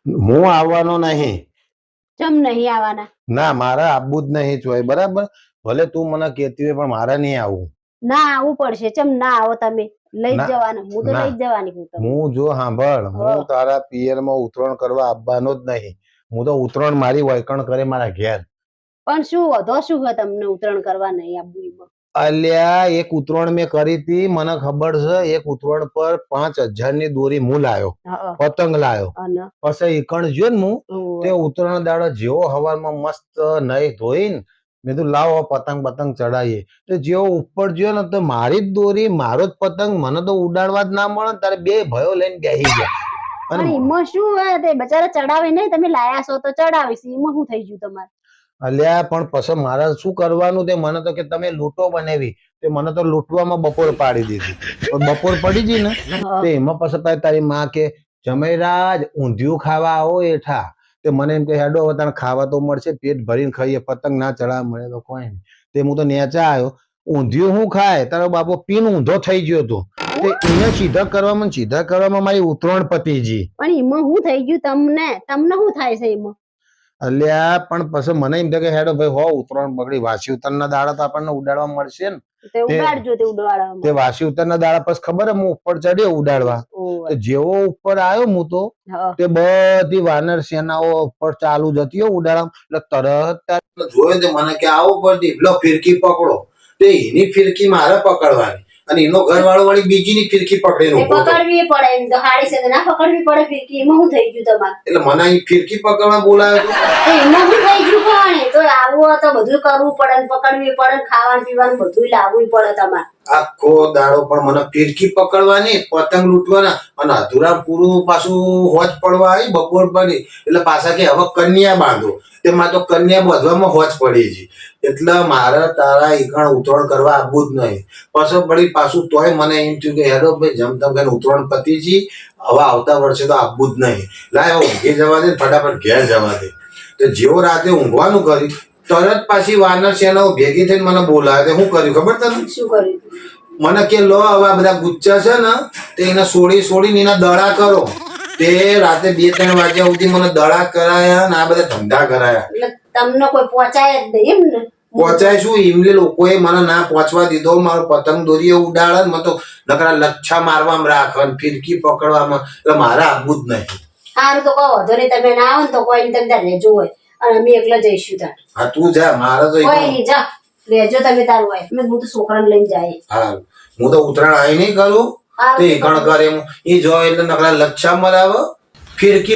હું આવવાનો નહીં. ચમ નહીં આવવાના? ના, મારે આવવું જ નહીં જોય. બરાબર, ભલે તું મને કહેતી હોય પણ મારે નહીં આવવું. ના આવવું પડશે. ચમ ના આવો? તમે લઈ જ જવાના. હું તો ના. લઈ જ જવાની છું તમને. હું જો સાંભળ, હું તારા પિયરમાં ઉતરણ કરવા આવવાનો જ નહીં. હું તો ઉતરણ મારી વળકણ કરે મારા ઘેર. પણ શું વધો શું છે તમને ઉતરણ કરવા નહીં આવવું? અલ્યા, એક ઉતરણ મેં કરી હતી, મને ખબર છે. એક ઉતરણ પર 5000 ની દોરી હું લાયો, પતંગ લાયો. પછી ઈકણ જો ને હું તે ઉતરણ દાડો જેવો હવારમાં મસ્ત નહીં ધોઈને મેં કીધું લાવો પતંગ ચડાવીએ. તો જેવો ઉપર ગયો ને તો મારી જ દોરી, મારો જ પતંગ, મને તો ઉડાડવા જ ના મળે. તારે બે ભયો લઈને બેસી ગયા. અને એમાં શું હોય? તે બચારા ચડાવે નહીં, તમે લાયા છો તો ચડાવીશ. એમાં શું થઈ ગયું તમારે? અલ્યા, પણ પછી મારે શું કરવાનું? તે મને તો કે તમે લૂંટો બનાવી, તે મને તો લૂંટવામાં બપોર પાડી દીધી. બપોર પડી ગઈ ને તે એમાં પછી તારી માં કે જમૈરાજ ઊંધિયું ખાવા આવો એઠા. તે મને એમ કે હેડો હવે તને ખાવા તો મળશે, પેટ ભરીને ખાઈએ, પતંગ ના ચડાવવા મળે તો કોઈ નહીં. તે હું તો નેચા આવ્યો. ઊંધિયું શું ખાય? તારો બાપો પીન ઊંધો થઈ ગયો હતો. તે એને સીધા કરવામાં મારી ઉતરણ પતીજી. પણ એમાં શું થઈ ગયું તમને? તમને શું થાય છે એમાં? અલ્યા, પણ પછી મને એમ થાય કે હેડો ભાઈ હો ઉતરણ બગડી, વાસી ઉતરના દાડા તો આપણને ઉડાડવા મળશે ને. તે વાસી ઉતરના દાડા પછી ખબર હું ઉપર ચડ્યો ઉડાડવા. જેવો ઉપર આવ્યો હું તો તે બધી વાનર સેનાઓ ઉપર ચાલુ જતી ઉડાડવા. એટલે તરત જોયો તે મને કે આવો પડતી ફિરકી પકડો. તે એની ફિરકી મારે પકડવાની અને એનો ઘરવાળો વળી બીજીની ફિરકી પકડીને પકડવી પડે. એમ તો હારી છે ના પકડવી પડે ફિરકી. એમાં શું થઈ ગયું તમારે? એટલે મને અહીં ફિરકી પકડવા બોલાયો. એમાં શું થઈ ગયું? પણ તો આવું તો બધું કરવું પડે, પકડવી પડે, ખાવાનું પીવાનું બધું લાવવું પડે તમારે. આખો દાડો પણ મને ફિરકી પકડવાની, પતંગ લૂંટવાના અને અધૂરા પૂરું પાછું હોજ પડવા આવી બપોર પડી. એટલે પાછા કે હવે કન્યા બાંધો. તેમાં તો કન્યા બાંધવામાં હોજ પડી છે. એટલે મારે તારા ઈકણ ઉતરણ કરવા આવવું જ નહીં. પછી પડી પાછું તોય મને એમ થયું કે હેડો ભાઈ જમતમ કરીને ઉતરણ પતી છે, હવે આવતા વર્ષે તો આવવું જ નહીં. લાય ઊંઘી જવા દે, ફટાફટ ઘેર જવા દે. તો જેવો રાતે ઊંઘવાનું કર્યું તરત પાછી વાનર સેનાઓ ભેગી થઈને મને બોલાવે. શું કર્યું ખબર તને? શું કર્યું? મને કે લો હવે આ બધા ગુચ્ચા છે ને તે એને છોડીને એના દડા કરો. તે રાતે 2-3 વાગ્યા સુધી મને દડા કરાયા ને આ બધા ધંધા કરાયા. એટલે તમને કોઈ પહોંચાય જ નહીં એમ ને? પહોંચાય શું? એમને લોકોએ મને ના પહોંચવા દીધો. મારો પતંગ દોરીઓ ઉડાડે, મને તો નકરા લચ્છા મારવામાં રાખે, ફિરકી પકડવામાં. એટલે મારે આવવું જ નહીં. સારું તો કહો વધો નહીં. તમે ના આવો ને તો કોઈ તમે ત્યાં રહેજો હોય અને અમે એકલા જઈશું ત્યાં. હા તું જા, મારે તો કોઈ નહીં, જા રહેજો તમે તારું હોય. હું તો છોકરાને લઈને જાય. હા, હું તો ઉતરાણ આવી નહીં કરું. તે કણ કરે એ જો એટલે નકરા લચ્છા મરાવે, ફિરકી